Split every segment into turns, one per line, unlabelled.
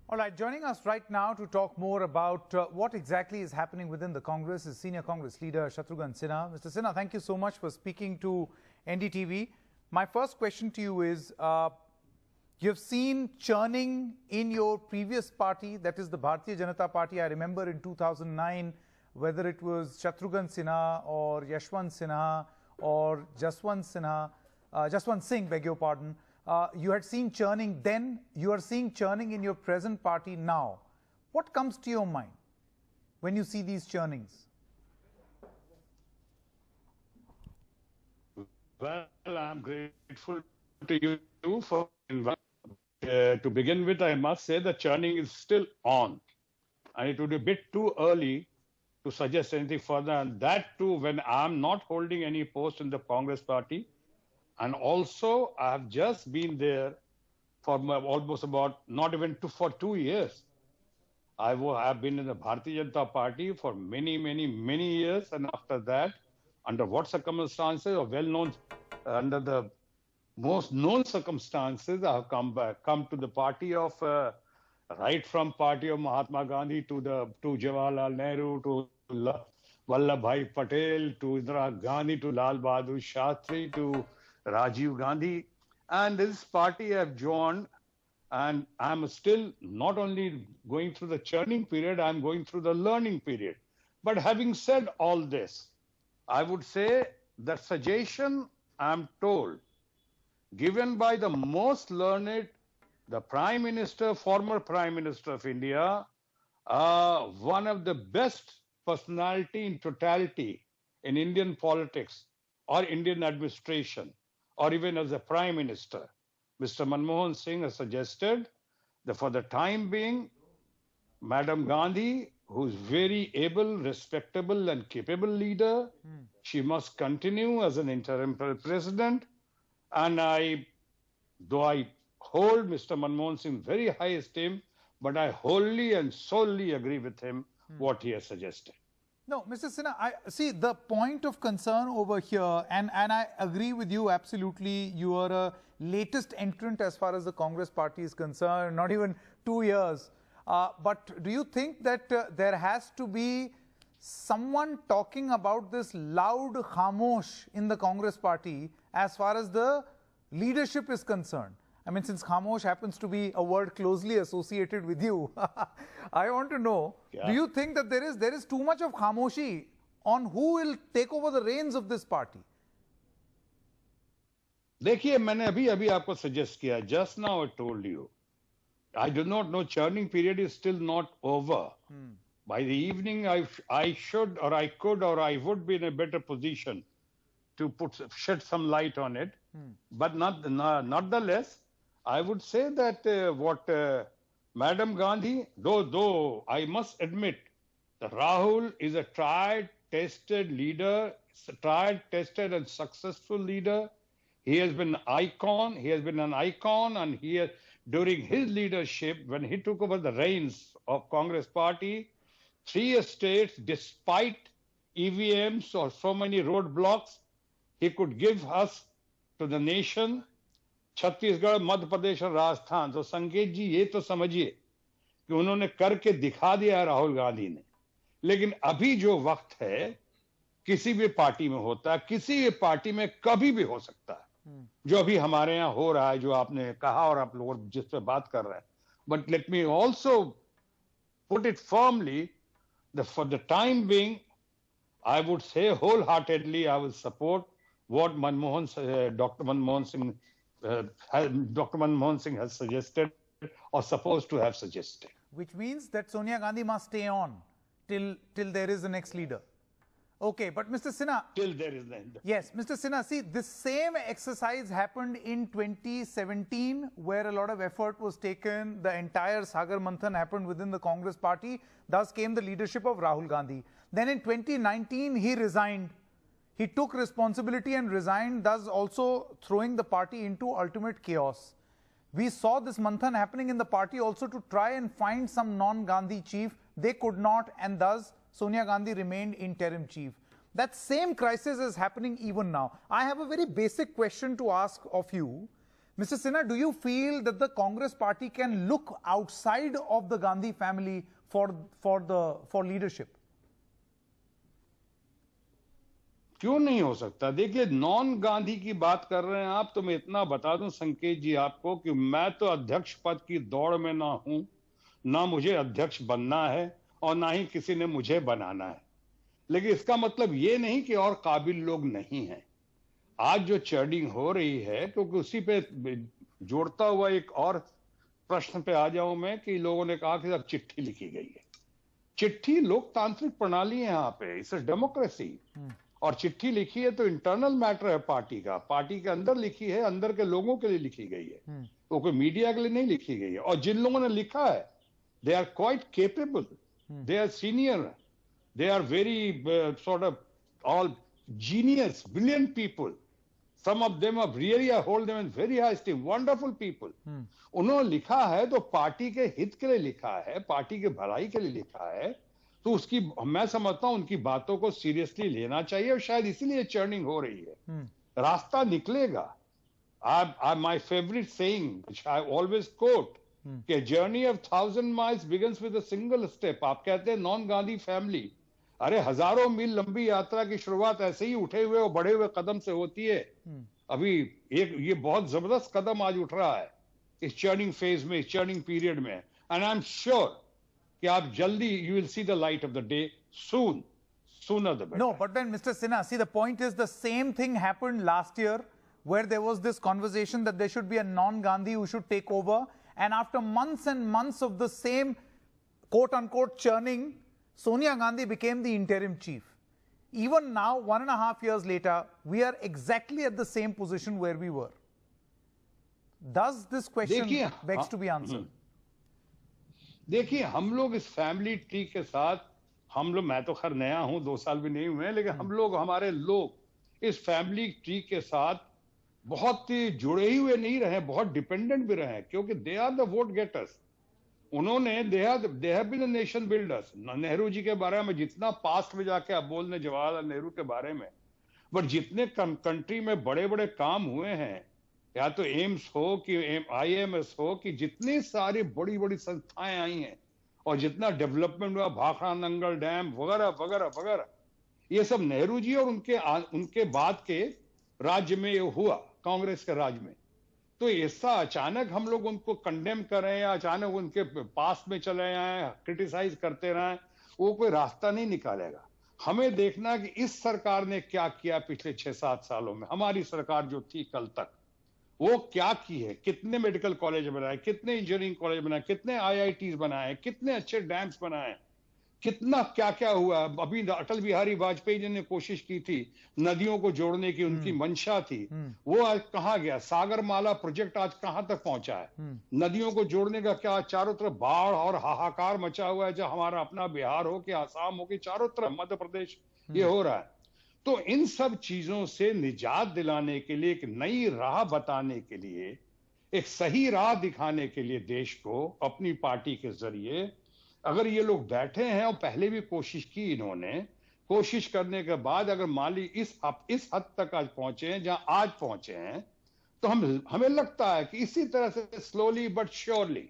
All right, joining us right now to talk more about what exactly is happening within the Congress is Senior Congress Leader Shatrughan Sinha. Mr. Sinha, thank you so much for speaking to NDTV. My first question to you is, you've seen churning in your previous party, that is the Bharatiya Janata Party. I remember in 2009, whether it was Shatrughan Sinha or Yashwant Sinha or Jaswant Singh, beg your pardon. You had seen churning then, you are seeing churning in your present party now. What comes to your mind when you see these churnings?
Well, I'm grateful to you for inviting. To begin with, I must say the churning is still on. And it would be a bit too early to suggest anything further. And that too, when I'm not holding any post in the Congress party. And also, I have just been there for almost about not even for 2 years. I have been in the Bharatiya Janata Party for many years. And after that, under what circumstances, or well known, under the most known circumstances, I have come to the party of, right from party of Mahatma Gandhi to Jawaharlal Nehru, to Vallabhbhai Patel, to Indira Gandhi, to Lal Bahadur Shastri, to Rajiv Gandhi. And this party I have joined, and I'm still not only going through the churning period, I'm going through the learning period. But having said all this, I would say the suggestion I'm told, given by the most learned, the Prime Minister, former Prime Minister of India, one of the best personality in totality in Indian politics or Indian administration, or even as a Prime Minister, Mr. Manmohan Singh has suggested that for the time being, Madam Gandhi, who's very able, respectable and capable leader, she must continue as an interim president. And though I hold Mr. Manmohan Singh very high esteem, but I wholly and solely agree with him what he has suggested.
No, Mr. Sinha, I see the point of concern over here, and I agree with you absolutely. You are a latest entrant as far as the Congress party is concerned, not even 2 years. But do you think that there has to be someone talking about this loud khamosh in the Congress party as far as the leadership is concerned? I mean, since khamosh happens to be a word closely associated with you, I want to know, do you think that there is too much of khamoshi on who will take over the reins of this party?
देखिए, मैंने अभी आपको suggest किया. Just now I told you. I do not know, churning period is still not over. By the evening, I should, or I could, or I would be in a better position to shed some light on it. But nonetheless, I would say that what Madam Gandhi, though I must admit that Rahul is a tried, tested leader, tried, tested and successful leader. He has been an icon. He has been an icon, and during his leadership, when he took over the reins of Congress party, 3 states, despite EVMs or so many roadblocks, he could give us to the nation Chhattisgarh, Madhya Pradesh और राजस्थान. तो संकेत जी, ये तो समझिए कि उन्होंने करके दिखा दिया राहुल गांधी ने. लेकिन अभी जो वक्त है, किसी भी पार्टी में होता है, किसी भी पार्टी में कभी भी हो सकता है. जो अभी हमारे यहाँ हो रहा है, जो आपने कहा और आप लोग जिस पे बात कर रहे हैं. But let me also put it firmly that for the time being, I would say wholeheartedly I will support what Dr. Manmohan Singh has suggested or supposed to have suggested.
Which means that Sonia Gandhi must stay on till there is the next leader. Okay, but Mr. Sinha...
Till there is the end.
Yes, Mr. Sinha, see, this same exercise happened in 2017, where a lot of effort was taken. The entire Sagar Manthan happened within the Congress party. Thus came the leadership of Rahul Gandhi. Then in 2019, he resigned. He took responsibility and resigned, thus also throwing the party into ultimate chaos. We saw this Manthan happening in the party also to try and find some non-Gandhi chief. They could not, and thus Sonia Gandhi remained interim chief. That same crisis is happening even now. I have a very basic question to ask of you, Mr. Sinha, do you feel that the Congress party can look outside of the Gandhi family for leadership?
क्यों नहीं हो सकता? देखिए, non Gandhi की बात कर रहे हैं आप, तो मैं इतना बता दूं संकेत जी आपको कि मैं तो अध्यक्ष पद की दौड़ में ना हूं, ना मुझे अध्यक्ष बनना है और ना ही किसी ने मुझे बनाना है। लेकिन इसका मतलब ये नहीं कि और काबिल लोग नहीं हैं। आज जो चर्निंग हो रही है, क्योंकि उसी पे जोड़ता हुआ एक और प्रश्न पे आ जाऊं मैं कि लोगों ने कहा कि अब चिट्ठी लिखी गई है। चिट्ठी लोकतांत्रिक प्रणाली है, यहाँ पे इट्स डेमोक्रेसी। और चिट्ठी लिखी है तो इंटरनल मैटर है पार्टी का, पार्टी के अंदर लिखी है, अंदर के लोगों के लिए लिखी गई है, वो कोई मीडिया के लिए नहीं लिखी गई है। और जिन लोगों ने लिखा है, they are quite capable, they are senior, they are very sort of all genius, brilliant people. Some of them are really, I hold them in very high esteem, wonderful people. उन्होंने लिखा है तो पार्टी के हित के लिए लिखा है, पार्टी के भलाई के लिए लिखा है, तो उसकी मैं समझता हूं उनकी बातों को सीरियसली लेना चाहिए और शायद इसीलिए चर्निंग हो रही है। रास्ता निकलेगा। My favorite saying, which I always quote, कि journey of 1,000 miles begins with a single step. आप कहते हैं नॉन गांधी फैमिली, अरे हजारों मील लंबी यात्रा की शुरुआत ऐसे ही उठे हुए और बढ़े हुए कदम से होती है। अभी ये बहुत जबरदस्त कदम आज उठ रहा है इस चर्निंग फेज में, इस चर्निंग पीरियड में। एंड आई एम श्योर कि आप जल्दी you will see the light of the day soon, sooner the better.
No, but then Mr. Sinha, see, the point is the same thing happened last year where there was this conversation that there should be a non-Gandhi who should take over, and after months and months of the same quote-unquote churning, Sonia Gandhi became the interim chief. Even now, 1.5 years later, we are exactly at the same position where we were. Does this question begs to be answered?
देखिए, हम लोग इस family tree के साथ, हम लोग, मैं तो खैर नया हूं, 2 साल भी नहीं हुए, लेकिन हम लोग, हमारे लोग इस फैमिली ट्री के साथ बहुत ही जुड़े ही हुए नहीं रहे, बहुत डिपेंडेंट भी रहे, क्योंकि they are the vote getters. उन्होंने they have been the nation builders. Nehru ji के बारे में जितना पास्ट में जाके आप बोल रहे जवाहरलाल नेहरू के बारे में, बट जितने कंट्री में बड़े बड़े काम हुए हैं, या तो एम्स हो कि IMS हो, कि जितनी सारी बड़ी बड़ी संस्थाएं आई हैं और जितना डेवलपमेंट हुआ, भाखड़ा नंगल डैम वगैरह वगैरह वगैरह, ये सब नेहरू जी और उनके बाद के राज्य में ये हुआ, कांग्रेस के राज्य में। तो ऐसा अचानक हम लोग उनको कंडेम करें या अचानक उनके पास में चले आए, क्रिटिसाइज करते रहें, वो कोई रास्ता नहीं निकालेगा। हमें देखना कि इस सरकार ने क्या किया पिछले 6-7 सालों में। हमारी सरकार जो थी कल तक, वो क्या की है, कितने मेडिकल कॉलेज बनाए, कितने इंजीनियरिंग कॉलेज बनाए, कितने IITs बनाए, कितने अच्छे डैम्स बनाए, कितना क्या क्या हुआ। अभी अटल बिहारी वाजपेयी जी ने कोशिश की थी नदियों को जोड़ने की, उनकी मंशा थी, वो आज कहां गया? सागरमाला प्रोजेक्ट आज कहां तक पहुंचा है? नदियों को जोड़ने का क्या, चारों तरफ बाढ़ और हाहाकार मचा हुआ है, जो हमारा अपना बिहार हो कि आसाम हो कि चारों तरफ मध्य प्रदेश ये हो रहा है। तो इन सब चीजों से निजात दिलाने के लिए, एक नई राह बताने के लिए, एक सही राह दिखाने के लिए देश को अपनी पार्टी के जरिए, अगर ये लोग बैठे हैं और पहले भी कोशिश की इन्होंने, कोशिश करने के बाद अगर मान ली इस हद तक आज पहुंचे हैं जहां आज पहुंचे हैं, तो हमें लगता है कि इसी तरह से स्लोली बट श्योरली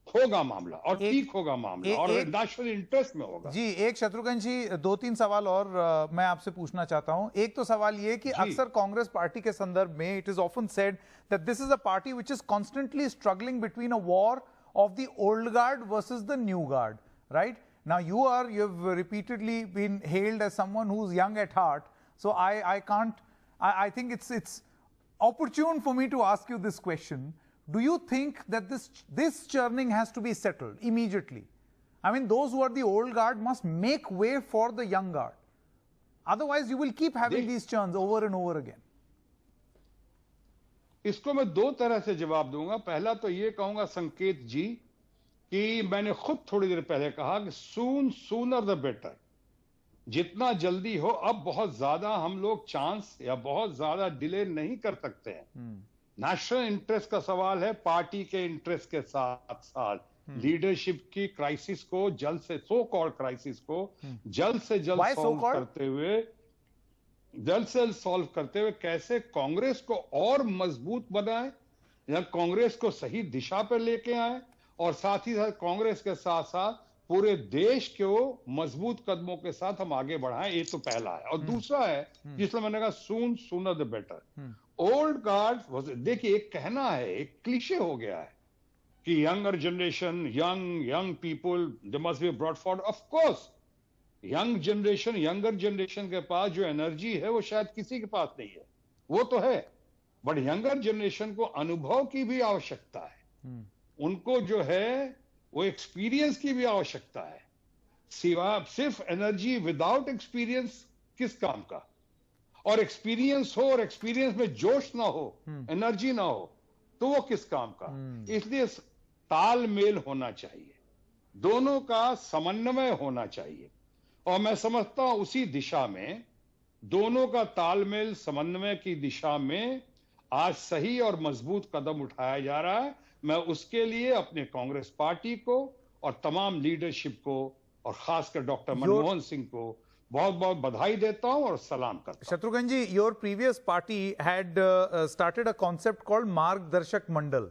होगा मामला और ठीक होगा मामला और नेशनल इंटरेस्ट में होगा।
जी, एक शत्रुघ्न जी, 2-3 सवाल और मैं आपसे पूछना चाहता हूं। एक तो सवाल ये कि अक्सर कांग्रेस पार्टी के संदर्भ में it is often said that this is a party which is constantly struggling between a war of the old guard versus the new guard, right? Now you've repeatedly been hailed as someone who's young at heart, so I think it's opportune for me to ask you this question. Do you think that this churning has to be settled immediately? I mean, those who are the old guard must make way for the young guard. Otherwise, you will keep having these churns over and over again.
इसको मैं 2 तरह से जवाब दूंगा। पहला तो ये कहूंगा संकेत जी कि मैंने खुद थोड़ी देर पहले कहा कि सूनर द बेटर, जितना जल्दी हो। अब बहुत ज्यादा हम लोग चांस या बहुत ज्यादा डिले नहीं कर सकते हैं। नेशनल इंटरेस्ट का सवाल है, पार्टी के इंटरेस्ट के साथ साथ लीडरशिप की क्राइसिस को जल्द से, सो कॉल्ड क्राइसिस को जल्द से जल्द सॉल्व करते हुए कैसे कांग्रेस को और मजबूत बनाए या कांग्रेस को सही दिशा पर लेके आए और साथ ही साथ कांग्रेस के साथ साथ पूरे देश को मजबूत कदमों के साथ हम आगे बढ़ाएं। ये तो पहला है। और दूसरा है जिसमें मैंने कहा sooner the better. Old guard, देखिए एक कहना है, एक क्लीशे हो गया है कि younger generation, young people they must be brought forward. Of course younger generation के पास जो एनर्जी है वो शायद किसी के पास नहीं है, वो तो है, बट यंगर जनरेशन को अनुभव की भी आवश्यकता है। उनको जो है वो एक्सपीरियंस की भी आवश्यकता है। सिर्फ एनर्जी विदाउट एक्सपीरियंस किस काम का? और एक्सपीरियंस हो और एक्सपीरियंस में जोश ना हो, एनर्जी ना हो, तो वो किस काम का? इसलिए तालमेल होना चाहिए, दोनों का समन्वय होना चाहिए। और मैं समझता हूं उसी दिशा में, दोनों का तालमेल समन्वय की दिशा में आज सही और मजबूत कदम उठाया जा रहा है। मैं उसके लिए अपने कांग्रेस पार्टी को और तमाम लीडरशिप को और खासकर डॉक्टर मनमोहन सिंह को बहुत बहुत बधाई देता हूं और सलाम करता हूं।
Shatrughan ji, your previous party had started a concept called Margdarshak Mandal.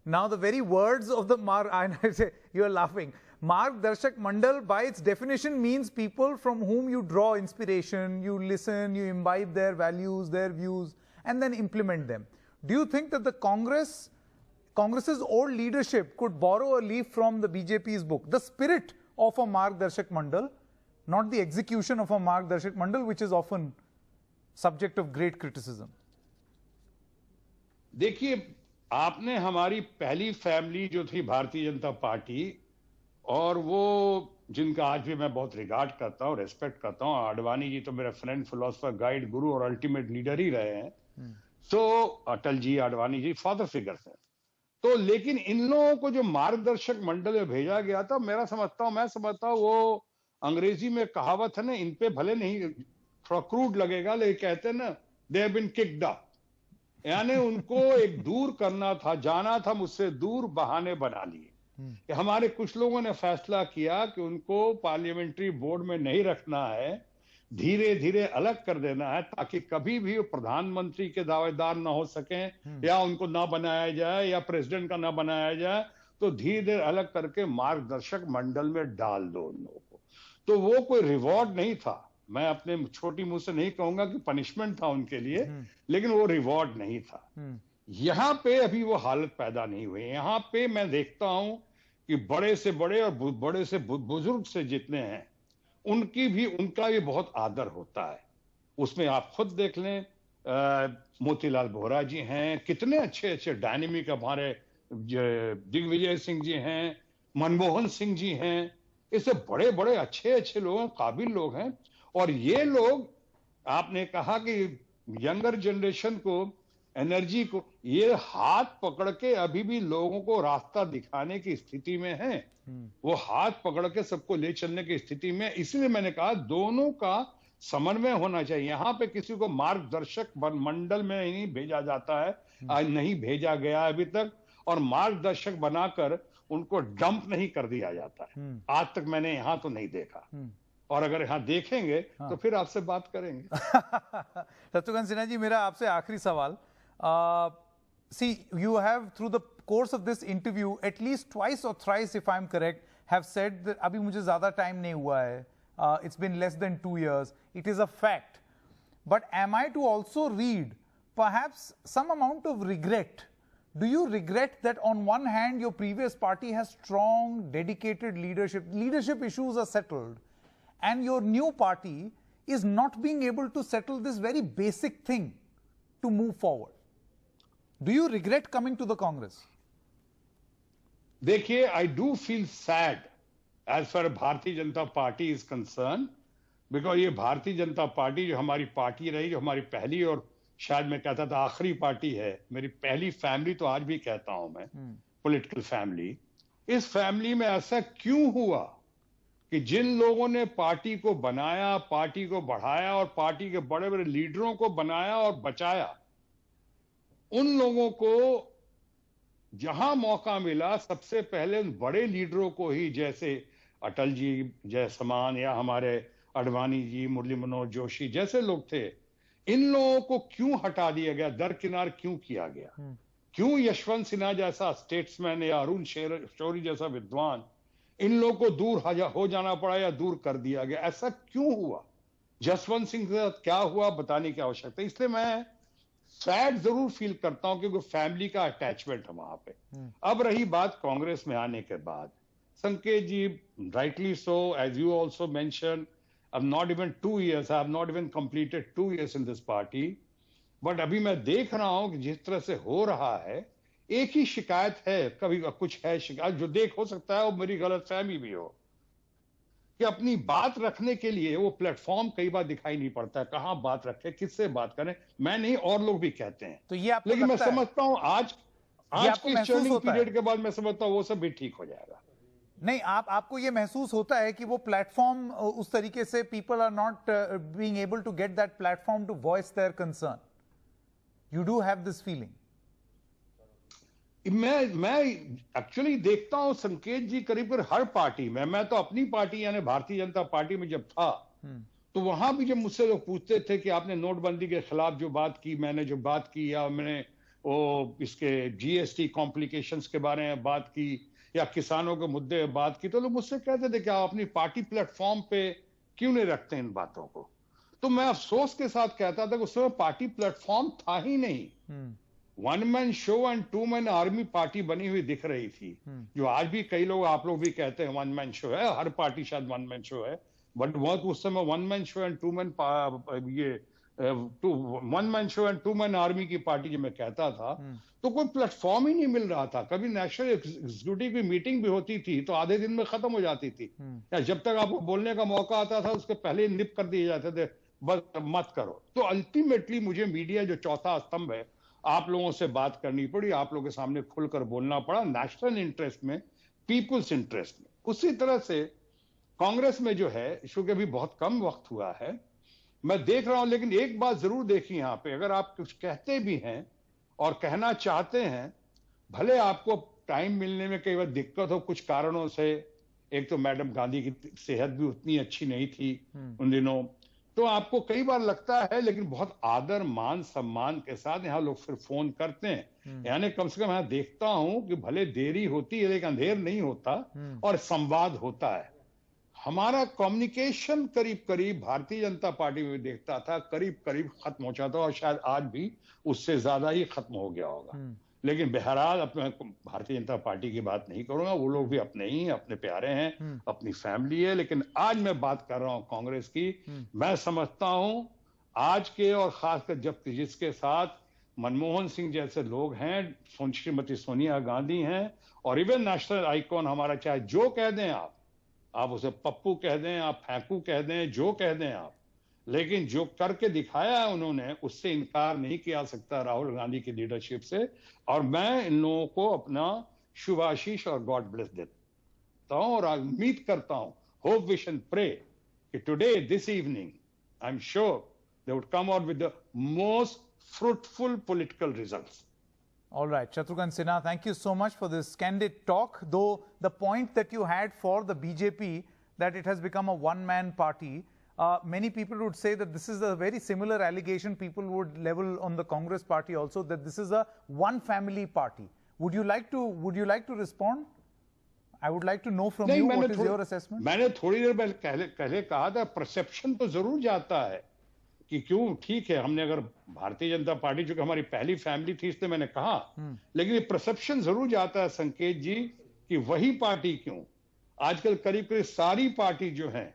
Now the very words of the I say, you are laughing. Margdarshak Mandal by its definition means people from whom you draw inspiration, you listen, you imbibe their values, their views, and then implement them. Do you think that the Congress's old leadership could borrow a leaf from the BJP's book, the spirit of a Margdarshak Mandal, not the execution of a Margdarshak Mandal, which is often subject of great criticism?
देखिए, आपने हमारी पहली family जो थी Bharatiya Janata party, और वो जिनका आज भी मैं बहुत रिगार्ड करता हूँ, रेस्पेक्ट करता हूँ, आडवाणी जी तो मेरे फ्रेंड, फिलोसफर, गाइड, गुरु और अल्टीमेट लीडर ही रहे हैं। तो अटल जी, आडवाणी जी फादर फिगर्स हैं। तो लेकिन इन लोगों को जो मार्गदर्शक मंडल में भेजा गया था, मैं समझता हूँ वो अंग्रेजी में कहावत है ना, इन पे भले नहीं थोड़ा क्रूड लगेगा, लेकिन कहते हैं ना, they have been kicked up, यानी उनको एक दूर करना था, जाना था मुझसे दूर, बहाने बना लिए। कि हमारे कुछ लोगों ने फैसला किया कि उनको पार्लियामेंट्री बोर्ड में नहीं रखना है, धीरे धीरे अलग कर देना है, ताकि कभी भी वो प्रधानमंत्री के दावेदार ना हो सकें, या उनको ना बनाया जाए, या प्रेसिडेंट का ना बनाया जाए। तो धीरे धीरे अलग करके मार्गदर्शक मंडल में डाल दो उन लोगों को। तो वो कोई रिवॉर्ड नहीं था, मैं अपने छोटी मुंह से नहीं कहूंगा कि पनिशमेंट था उनके लिए, लेकिन वो रिवॉर्ड नहीं था। यहां पे अभी वो हालत पैदा नहीं हुई। यहां पे मैं देखता हूं कि बड़े से बड़े और बड़े से बुजुर्ग से जितने हैं, उनका भी बहुत आदर होता है। उसमें आप खुद देख लें, मोतीलाल वोरा जी हैं, कितने अच्छे अच्छे डायनेमिक हमारे दिग्विजय सिंह जी हैं, मनमोहन सिंह जी हैं, इससे बड़े बड़े अच्छे अच्छे लोग हैं, काबिल लोग हैं। और ये लोग, आपने कहा कि यंगर जनरेशन को, एनर्जी को, ये हाथ पकड़ के अभी भी लोगों को रास्ता दिखाने की स्थिति में है। वो हाथ पकड़ के सबको ले चलने की स्थिति में। इसलिए मैंने कहा दोनों का समन्वय होना चाहिए। यहाँ पे किसी को मार्गदर्शक मंडल में नहीं भेजा जाता है, आज नहीं भेजा गया अभी तक, और मार्गदर्शक बनाकर उनको डंप नहीं कर दिया जाता है। आज तक मैंने यहाँ तो नहीं देखा, और अगर यहाँ देखेंगे तो फिर आपसे बात करेंगे।
शत्रुघ्न सिन्हा जी, मेरा आपसे आखिरी सवाल, see, you have through the course of this interview at least twice or thrice, if I'm correct, have said that abhi mujhe zyada time nahi hua hai, it's been less than 2 years, it is a fact. But am I to also read perhaps some amount of regret? Do you regret that on one hand your previous party has strong, dedicated leadership issues are settled, and your new party is not being able to settle this very basic thing to move forward? Do you regret coming to the Congress?
देखिए, I do feel sad as far as Bharatiya Janata party is concerned, because ये Bharatiya Janata party जो हमारी party रही, जो हमारी पहली और शायद मैं कहता था आखिरी पार्टी है, मेरी पहली फैमिली तो आज भी कहता हूं मैं, पॉलिटिकल फैमिली। इस फैमिली में ऐसा क्यों हुआ कि जिन लोगों ने पार्टी को बनाया, पार्टी को बढ़ाया और पार्टी के बड़े बड़े लीडरों को बनाया और बचाया, उन लोगों को जहां मौका मिला सबसे पहले उन बड़े लीडरों को ही, जैसे अटल जी जयसमान या हमारे आडवाणी जी, मुरली मनोहर जोशी जैसे लोग थे, इन लोगों को क्यों हटा दिया गया, दरकिनार क्यों किया गया? क्यों यशवंत सिन्हा जैसा स्टेट्समैन या अरुण शौरी जैसा विद्वान, इन लोगों को दूर हो जाना पड़ा या दूर कर दिया गया? ऐसा क्यों हुआ? जसवंत सिंह के साथ क्या हुआ बताने की आवश्यकता। इसलिए मैं सैड जरूर फील करता हूं क्योंकि फैमिली का अटैचमेंट है वहां पे। अब रही बात कांग्रेस में आने के बाद, Sanket ji, rightly so, as you also mention, I'm not even 2 years, I have not even completed 2 years in this party, but अभी मैं देख रहा हूं कि जिस तरह से हो रहा है, एक ही शिकायत है, कभी कुछ है शिकायत जो देख हो सकता है और मेरी गलतफहमी भी हो, कि अपनी बात रखने के लिए वो प्लेटफॉर्म कई बार दिखाई नहीं पड़ता है, कहां बात रखे, किससे बात करें। मैं नहीं, और लोग भी कहते हैं,
तो ये आपको
लेकिन मैं
लगता है?
समझता हूं आज के चर्निंग पीरियड के बाद मैं समझता हूं वो सब भी ठीक हो जाएगा।
नहीं, आपको ये महसूस होता है कि वो प्लेटफॉर्म उस तरीके से people are not being able to get that platform to voice their concern? You do have this feeling?
मैं एक्चुअली देखता हूं संकेत जी, करीब करीब हर पार्टी में, मैं तो अपनी पार्टी यानी भारतीय जनता पार्टी में जब था, तो वहां भी जब मुझसे लोग पूछते थे कि आपने नोटबंदी के खिलाफ जो बात की, मैंने जो बात की, या मैंने वो इसके जीएसटी कॉम्प्लिकेशंस के बारे में बात की, या किसानों के मुद्दे पे बात की, तो लोग मुझसे कहते थे कि आप अपनी पार्टी प्लेटफॉर्म पे क्यों नहीं रखते इन बातों को। तो मैं अफसोस के साथ कहता था कि उस समय पार्टी प्लेटफॉर्म था ही नहीं। One man show and two man army party बनी हुई दिख रही थी, जो आज भी कई लोग, आप लोग भी कहते हैं वन मैन शो है, हर पार्टी शायद वन मैन शो है, बट वो उस समय one man show and two man one man show and two man army की पार्टी जो मैं कहता था, तो कोई प्लेटफॉर्म ही नहीं मिल रहा था। कभी नेशनल एग्जीक्यूटिव की मीटिंग भी होती थी तो आधे दिन में खत्म हो जाती थी, या जब तक आपको बोलने का मौका आता था उसके पहले निप कर दिए जाते थे, बस मत करो। तो अल्टीमेटली मुझे मीडिया जो चौथा स्तंभ है, आप लोगों से बात करनी पड़ी, आप लोगों के सामने खुलकर बोलना पड़ा, नेशनल इंटरेस्ट में, पीपुल्स इंटरेस्ट में। उसी तरह से कांग्रेस में जो है, चूंकि अभी बहुत कम वक्त हुआ है, मैं देख रहा हूं, लेकिन एक बात जरूर देखी यहां पे, अगर आप कुछ कहते भी हैं और कहना चाहते हैं, भले आपको टाइम मिलने में कई बार दिक्कत हो कुछ कारणों से, एक तो मैडम गांधी की सेहत भी उतनी अच्छी नहीं थी उन दिनों, तो आपको कई बार लगता है, लेकिन बहुत आदर मान सम्मान के साथ यहां लोग फिर फोन करते हैं। यानी कम से कम यहां देखता हूं कि भले देरी होती है लेकिन अंधेर नहीं होता और संवाद होता है। हमारा कम्युनिकेशन करीब करीब भारतीय जनता पार्टी में देखता था करीब करीब खत्म हो जाता, और शायद आज भी उससे ज्यादा ही खत्म हो गया होगा। लेकिन बहरहाल अपने भारतीय जनता पार्टी की बात नहीं करूंगा, वो लोग भी अपने ही अपने प्यारे हैं, अपनी फैमिली है। लेकिन आज मैं बात कर रहा हूं कांग्रेस की। मैं समझता हूं आज के, और खासकर जब जिसके साथ मनमोहन सिंह जैसे लोग हैं, श्रीमती सोनिया गांधी हैं, और इवन नेशनल आइकॉन हमारा, चाहे जो कह दें आप उसे पप्पू कह दें, आप फेंकू कह दें, जो कह दें आप, लेकिन जो करके दिखाया है उन्होंने, उससे इनकार नहीं किया सकता राहुल गांधी की लीडरशिप से। और मैं इन लोगों को अपना शुभ आशीष और गॉड ब्लेस देता हूं, और उम्मीद करता हूं, होप विश एंड प्रे कि today this evening I am sure they would come out with the most fruitful political results.
All right, Shatrughan Sinha, thank you so much for this candid talk. Though the point that you had for the BJP, that it has become a one-man party, many people would say that this is a very similar allegation people would level on the Congress party also, that this is a one-family party. Would you like to respond? I would like to know from you what is your assessment.
मैंने थोड़ी देर पहले कहा था, perception तो जरूर जाता है कि क्यों, ठीक है, हमने अगर भारतीय जनता पार्टी जो कि हमारी पहली फैमिली थी इसलिए मैंने कहा, लेकिन ये परसेप्शन जरूर जाता है संकेत जी कि वही पार्टी क्यों, आजकल करीब करीब सारी पार्टी जो है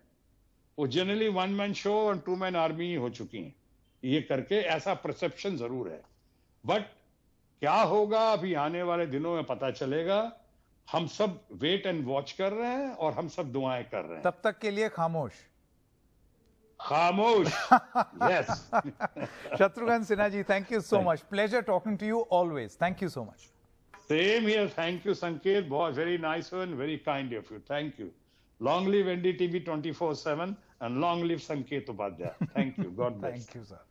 वो जनरली वन मैन शो और टू मैन आर्मी हो चुकी हैं, ये करके ऐसा परसेप्शन जरूर है। बट क्या होगा अभी आने वाले दिनों में पता चलेगा। हम सब वेट एंड वॉच कर रहे हैं और हम सब दुआएं कर रहे हैं।
तब तक के लिए खामोश।
Yes.
Shatrughan Sinha ji, thank you so much. Pleasure talking to you always. Thank you so much.
Same here. Thank you, Sanket. Very nice one. Very kind of you. Thank you. Long live NDTV 24/7 and long live Sanket Upadhyay. Thank you. God bless.
Thank you, sir.